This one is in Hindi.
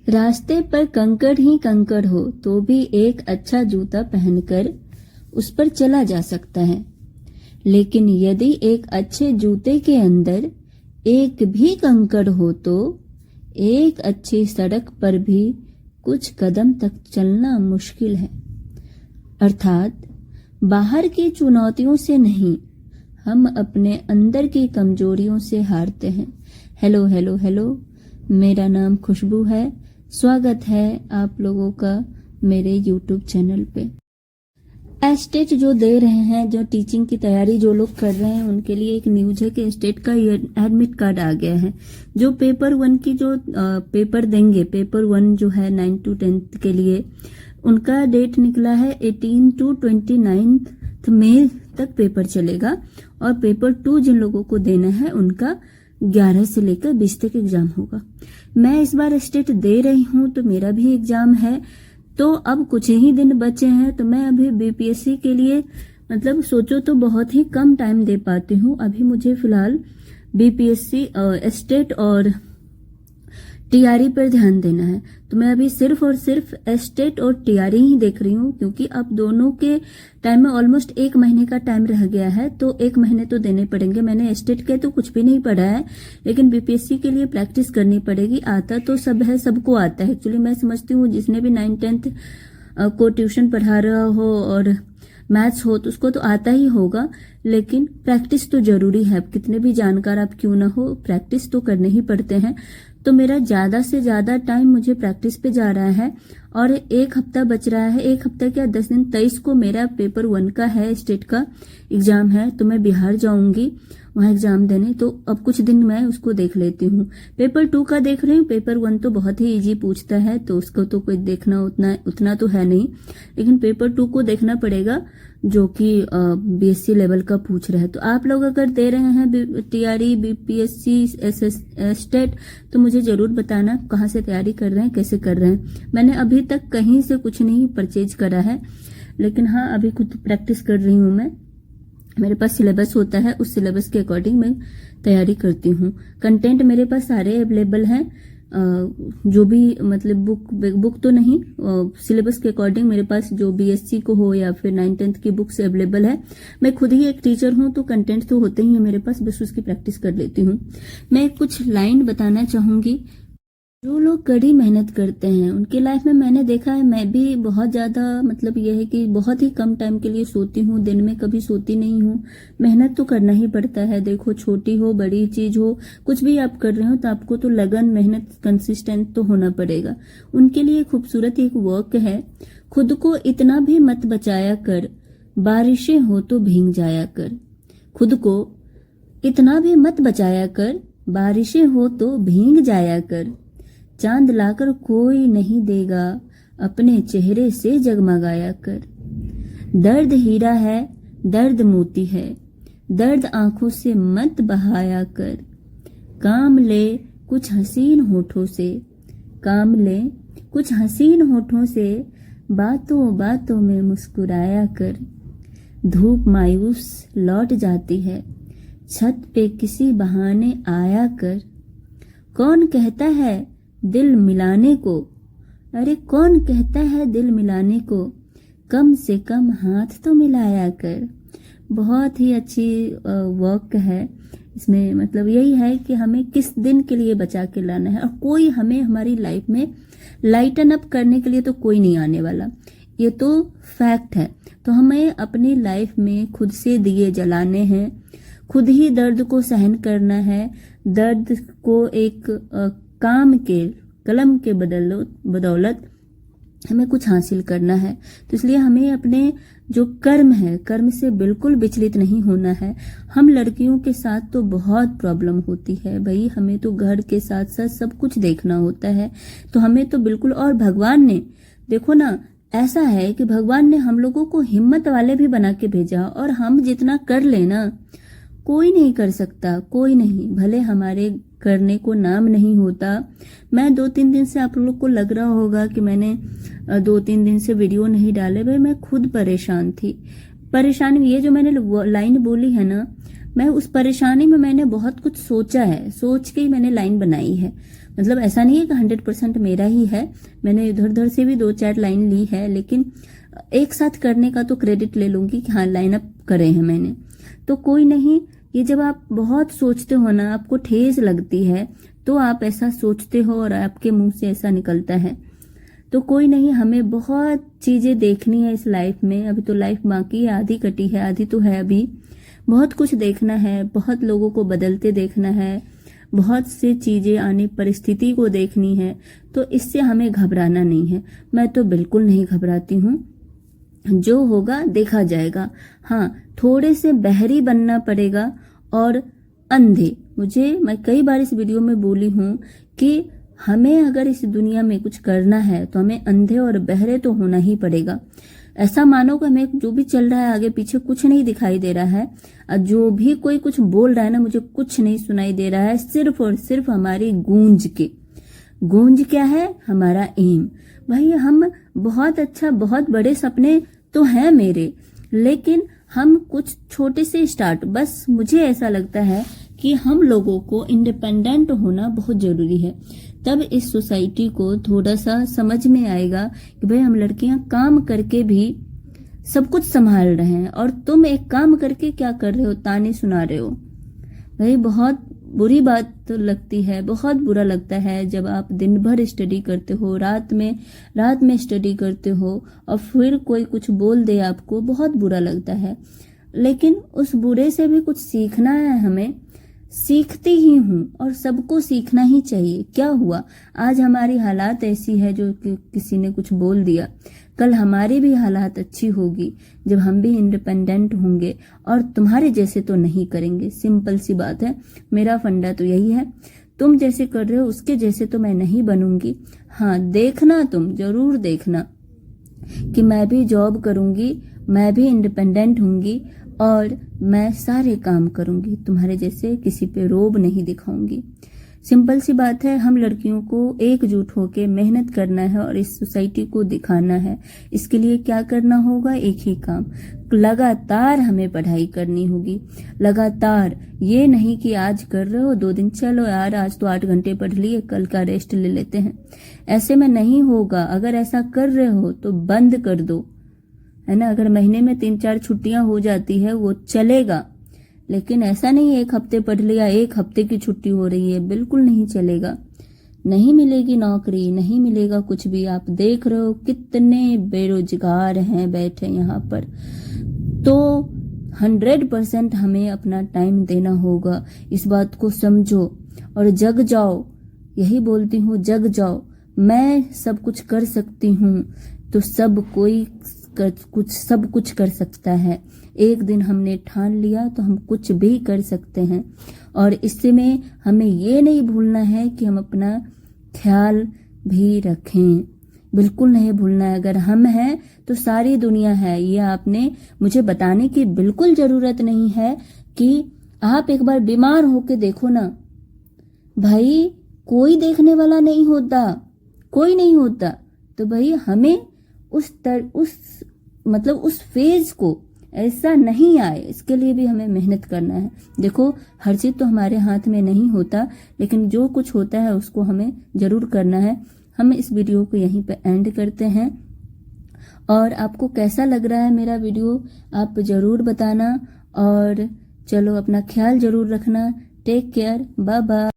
रास्ते पर कंकड़ ही कंकड़ हो तो भी एक अच्छा जूता पहनकर उस पर चला जा सकता है, लेकिन यदि एक अच्छे जूते के अंदर एक भी कंकड़ हो तो एक अच्छी सड़क पर भी कुछ कदम तक चलना मुश्किल है। अर्थात बाहर की चुनौतियों से नहीं, हम अपने अंदर की कमजोरियों से हारते हैं। हेलो हेलो हेलो, मेरा नाम खुशबू है। स्वागत है आप लोगों का मेरे यूट्यूब चैनल पे। एस्टेट जो दे रहे हैं, जो टीचिंग की तैयारी जो लोग कर रहे हैं, उनके लिए एक न्यूज है कि एस्टेट का एडमिट कार्ड आ गया है। जो पेपर 1 की जो पेपर देंगे, पेपर 1 जो है 9 to 10 के लिए, उनका डेट निकला है 18 to 29 मई तक पेपर चलेगा। और पेपर 2 जिन लोगों को देना है उनका 11 से लेकर 20 तक एग्जाम होगा। मैं इस बार एस्टेट दे रही हूँ तो मेरा भी एग्जाम है, तो अब कुछ ही दिन बचे हैं। तो मैं अभी बीपीएससी के लिए मतलब सोचो तो बहुत ही कम टाइम दे पाती हूँ। अभी मुझे फिलहाल बीपीएससी एस्टेट और टीआरई पर ध्यान देना है। तो मैं अभी सिर्फ और सिर्फ एस्टेट और टीआरई ही देख रही हूँ, क्योंकि अब दोनों के टाइम में ऑलमोस्ट 1 महीने का टाइम रह गया है, तो 1 महीने तो देने पड़ेंगे। मैंने एस्टेट के तो कुछ भी नहीं पढ़ा है, लेकिन बीपीएससी के लिए प्रैक्टिस करनी पड़ेगी। आता तो सब है, सबको आता है। एक्चुअली मैं समझती हूँ जिसने भी 9th-10th को ट्यूशन पढ़ा रहा हो और मैथ्स हो तो उसको तो आता ही होगा, लेकिन प्रैक्टिस तो जरूरी है। कितने भी जानकार आप क्यों ना हो, प्रैक्टिस तो करने ही पड़ते हैं। तो मेरा ज्यादा से ज्यादा टाइम मुझे प्रैक्टिस पे जा रहा है और 1 हफ्ता बच रहा है। 1 हफ्ता क्या, 10 दिन। 23 को मेरा पेपर 1 का है, स्टेट का एग्जाम है, तो मैं बिहार जाऊंगी वहां एग्जाम देने। तो अब कुछ दिन मैं उसको देख लेती हूँ। पेपर 2 का देख रही हूँ। पेपर 1 तो बहुत ही इजी पूछता है, तो उसको तो कोई देखना उतना तो है नहीं, लेकिन पेपर 2 को देखना पड़ेगा जो कि बीएससी लेवल का पूछ रहा है। तो आप लोग अगर दे रहे हैं टीआरई, बीपीएससी, एस्टेट, तो मुझे जरूर बताना कहाँ से तैयारी कर रहे हैं, कैसे कर रहे हैं। मैंने अभी तक कहीं से कुछ नहीं परचेज करा है, लेकिन हाँ अभी खुद प्रैक्टिस कर रही हूँ मैं। मेरे पास सिलेबस होता है, उस सिलेबस के अकॉर्डिंग मैं तैयारी करती हूँ। कंटेंट मेरे पास सारे अवेलेबल हैं, जो भी मतलब बुक तो नहीं, सिलेबस के अकॉर्डिंग मेरे पास जो बीएससी को हो या फिर 9th-10th की बुक्स अवेलेबल है। मैं खुद ही एक टीचर हूँ, तो कंटेंट तो होते ही है मेरे पास, बस उसकी प्रैक्टिस कर लेती हूँ। मैं कुछ लाइन बताना चाहूंगी। जो लोग कड़ी मेहनत करते हैं उनकी लाइफ में मैंने देखा है, मैं भी बहुत ज्यादा मतलब यह है कि बहुत ही कम टाइम के लिए सोती हूँ, दिन में कभी सोती नहीं हूँ। मेहनत तो करना ही पड़ता है। देखो, छोटी हो बड़ी चीज हो, कुछ भी आप कर रहे हो तो आपको तो लगन, मेहनत, कंसिस्टेंट तो होना पड़ेगा। उनके लिए खूबसूरत एक वर्क है, खुद को इतना भी मत बचाया कर, बारिशें हो तो भीग जाया कर। खुद को इतना भी मत बचाया कर, बारिशें हो तो भीग जाया कर। चांद लाकर कोई नहीं देगा, अपने चेहरे से जगमगाया कर। दर्द हीरा है, दर्द मोती है, दर्द आंखों से मत बहाया कर। काम ले कुछ हसीन होठों से, काम ले कुछ हसीन होठों से, बातों बातों में मुस्कुराया कर। धूप मायूस लौट जाती है, छत पे किसी बहाने आया कर। कौन कहता है दिल मिलाने को, अरे कौन कहता है दिल मिलाने को, कम से कम हाथ तो मिलाया कर। बहुत ही अच्छी वर्क है। इसमें मतलब यही है कि हमें किस दिन के लिए बचा के लाना है, और कोई हमें हमारी लाइफ में लाइटन अप करने के लिए तो कोई नहीं आने वाला, ये तो फैक्ट है। तो हमें अपनी लाइफ में खुद से दिए जलाने हैं, खुद ही दर्द को सहन करना है, दर्द को एक काम के, कलम के बदौलत हमें कुछ हासिल करना है। तो इसलिए हमें अपने जो कर्म है, कर्म से बिल्कुल विचलित नहीं होना है। हम लड़कियों के साथ तो बहुत प्रॉब्लम होती है भाई, हमें तो घर के साथ साथ सब कुछ देखना होता है, तो हमें तो बिल्कुल। और भगवान ने देखो ना, ऐसा है कि भगवान ने हम लोगों को हिम्मत वाले भी बना के भेजा, और हम जितना कर लेना कोई नहीं कर सकता, कोई नहीं। भले हमारे करने को नाम नहीं होता। मैं 2-3 दिन से, आप लोग को लग रहा होगा कि मैंने 2-3 दिन से वीडियो नहीं डाले, भाई मैं खुद परेशान थी। परेशान ये जो मैंने लाइन बोली है ना, मैं उस परेशानी में मैंने बहुत कुछ सोचा है, सोच के ही मैंने लाइन बनाई है। मतलब ऐसा नहीं है कि 100% मेरा ही है, मैंने इधर उधर से भी 2-4 लाइन ली है, लेकिन एक साथ करने का तो क्रेडिट ले लूंगी कि हाँ लाइन अप करे हैं मैंने। तो कोई नहीं, ये जब आप बहुत सोचते हो ना, आपको ठेस लगती है, तो आप ऐसा सोचते हो और आपके मुंह से ऐसा निकलता है। तो कोई नहीं, हमें बहुत चीजें देखनी है इस लाइफ में। अभी तो लाइफ बाकी है, आधी कटी है, आधी तो है अभी। बहुत कुछ देखना है, बहुत लोगों को बदलते देखना है, बहुत से चीजें आने, परिस्थिति को देखनी है। तो इससे हमें घबराना नहीं है। मैं तो बिल्कुल नहीं घबराती हूँ, जो होगा देखा जाएगा। हाँ, थोड़े से बहरी बनना पड़ेगा और अंधे। मैं कई बार इस वीडियो में बोली हूँ कि हमें अगर इस दुनिया में कुछ करना है तो हमें अंधे और बहरे तो होना ही पड़ेगा। ऐसा मानो कि हमें जो भी चल रहा है आगे पीछे कुछ नहीं दिखाई दे रहा है, और जो भी कोई कुछ बोल रहा है ना, मुझे कुछ नहीं सुनाई दे रहा है, सिर्फ और सिर्फ हमारी गूंज के। गूंज क्या है? हमारा एम। भाई हम बहुत अच्छा, बहुत बड़े सपने तो हैं मेरे, लेकिन हम कुछ छोटे से स्टार्ट। बस मुझे ऐसा लगता है कि हम लोगों को इंडिपेंडेंट होना बहुत जरूरी है। तब इस सोसाइटी को थोड़ा सा समझ में आएगा कि भाई हम लड़कियां काम करके भी सब कुछ संभाल रहे हैं, और तुम एक काम करके क्या कर रहे हो? ताने सुना रहे हो। भाई बहुत बुरी बात तो लगती है, बहुत बुरा लगता है जब आप दिन भर स्टडी करते हो, रात में स्टडी करते हो और फिर कोई कुछ बोल दे आपको, बहुत बुरा लगता है। लेकिन उस बुरे से भी कुछ सीखना है हमें। सीखती ही हूँ और सबको सीखना ही चाहिए। क्या हुआ? आज हमारी हालात ऐसी है जो किसी ने कुछ बोल दिया, कल हमारी भी हालात अच्छी होगी जब हम भी इंडिपेंडेंट होंगे, और तुम्हारे जैसे तो नहीं करेंगे। सिंपल सी बात है, मेरा फंडा तो यही है। तुम जैसे कर रहे हो उसके जैसे तो मैं नहीं बनूंगी। हाँ, देखना, तुम जरूर देखना कि मैं भी जॉब करूंगी, मैं भी इंडिपेंडेंट होंगी और मैं सारे काम करूंगी, तुम्हारे जैसे किसी पे रोब नहीं दिखाऊंगी। सिंपल सी बात है, हम लड़कियों को एकजुट होकर मेहनत करना है और इस सोसाइटी को दिखाना है। इसके लिए क्या करना होगा? एक ही काम, लगातार हमें पढ़ाई करनी होगी। लगातार, ये नहीं कि आज कर रहे हो 2 दिन, चलो यार आज तो 8 घंटे पढ़ लिए, कल का रेस्ट ले लेते हैं। ऐसे में नहीं होगा। अगर ऐसा कर रहे हो तो बंद कर दो, है ना। अगर महीने में 3-4 छुट्टियां हो जाती है वो चलेगा, लेकिन ऐसा नहीं 1 हफ्ते पढ़ लिया, 1 हफ्ते की छुट्टी हो रही है, बिल्कुल नहीं चलेगा। नहीं मिलेगी नौकरी, नहीं मिलेगा कुछ भी। आप देख रहे हो कितने बेरोजगार हैं बैठे यहाँ पर। तो 100% हमें अपना टाइम देना होगा। इस बात को समझो और जग जाओ। यही बोलती हूँ, जग जाओ। मैं सब कुछ कर सकती हूँ तो सब कुछ कर सकता है। एक दिन हमने ठान लिया तो हम कुछ भी कर सकते हैं। और इसमें हमें ये नहीं भूलना है कि हम अपना ख्याल भी रखें, बिल्कुल नहीं भूलना है। अगर हम हैं तो सारी दुनिया है, ये आपने मुझे बताने की बिल्कुल जरूरत नहीं है कि आप एक बार बीमार होके देखो ना, भाई कोई देखने वाला नहीं होता, कोई नहीं होता। तो भाई हमें उस फेज को ऐसा नहीं आए, इसके लिए भी हमें मेहनत करना है। देखो, हर चीज तो हमारे हाथ में नहीं होता, लेकिन जो कुछ होता है उसको हमें जरूर करना है। हम इस वीडियो को यहीं पे एंड करते हैं। और आपको कैसा लग रहा है मेरा वीडियो, आप जरूर बताना। और चलो, अपना ख्याल जरूर रखना। Take care, bye bye.